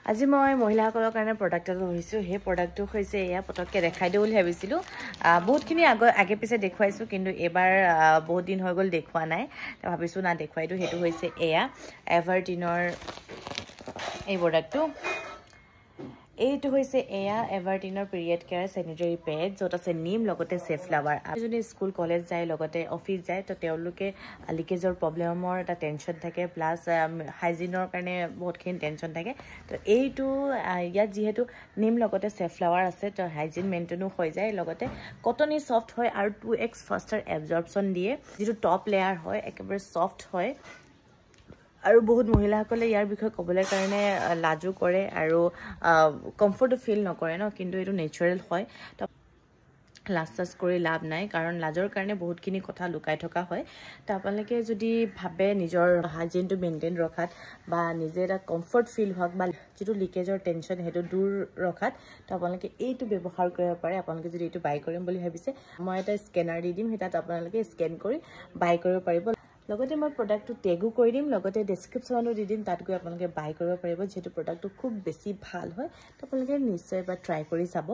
আজি মই মহিলাসকলৰ কাৰণে প্ৰডাক্ট এটা লৈছো হে প্ৰডাক্টটো হৈছে এয়া পটককে দেখাই দিও বুলি ভাবিছিলো বহুতখিনি আগে পিছে দেখুৱাইছো কিন্তু এবাৰ বহুত দিন হৈ গল দেখুৱা নাই তে ভাবিছো না দেখুৱাই দিও হেতু হৈছে এয়া এভাৰটিনৰ এই প্ৰডাক্টটো এইটো হৈছে এয়া এভাৰটিনৰ পিৰিয়ড কেয়াৰ স্যানিটাৰী পেড যত আছে নিম লগতে সেফ্লাৱাৰ যদি স্কুল কলেজ যায় লগতে অফিস যায় তো তেওঁলোকে লিকেজৰ প্ৰবলেমৰ এটা টেনচন থাকে প্লাস হাইজিনৰ কাৰণে বহুতখিনি টেনচন থাকে তো এইটো ইয়াত যেহেতু নিম লগতে সেফ্লাৱাৰ আছে তো হাইজিন মেইনটেইনো হৈ যায় লগতে কটনি সফট হয় আৰু 2x ফাস্টাৰ এবজৰ্পচন দিয়ে যেটো টপ লেয়াৰ হয় একেবাৰে সফট হয় আৰু বহুত মহিলাসকলে ইয়াৰ বিষয়ে কবলৈ কাৰণে লাজু কৰে আৰু কমফৰ্ট ফিল নকৰে ন কিন্তু এটো নেচাৰেল হয় তো লাস্টাস কৰি লাভ নাই কাৰণ লাজৰ কাৰণে বহুতখিনি কথা লুকাই থকা হয় তো আপোনালোকে যদি ভাবে নিজৰ হাইজিনটো মেইনটেইন ৰখাত বা নিজে এটা কমফৰ্ট ফিল হওক বা যেটো লিকেজৰ টেনচন হেতু দূৰ ৰখাত তো আপোনালোকে এইটো ব্যৱহাৰ কৰিব পাৰে আপোনালোকে যদি এইটো বাই কৰিম বুলি ভাবিছে মই এটা স্ক্যানাৰ দি দিম হেতাত আপোনালোকে স্ক্যান কৰি বাই কৰিব পাৰিব লগতে মই প্ৰডাক্টটো টেগো কৰি দিম লগতে ডেসক্ৰিপচনো দি দিম তাত গৈ আপোনালোকে বাই কৰিব পাৰিব যেটো প্ৰডাক্টটো খুব বেছি ভাল হয় তো আপোনালোকে নিশ্চয় এবাৰ ট্ৰাই কৰি চাব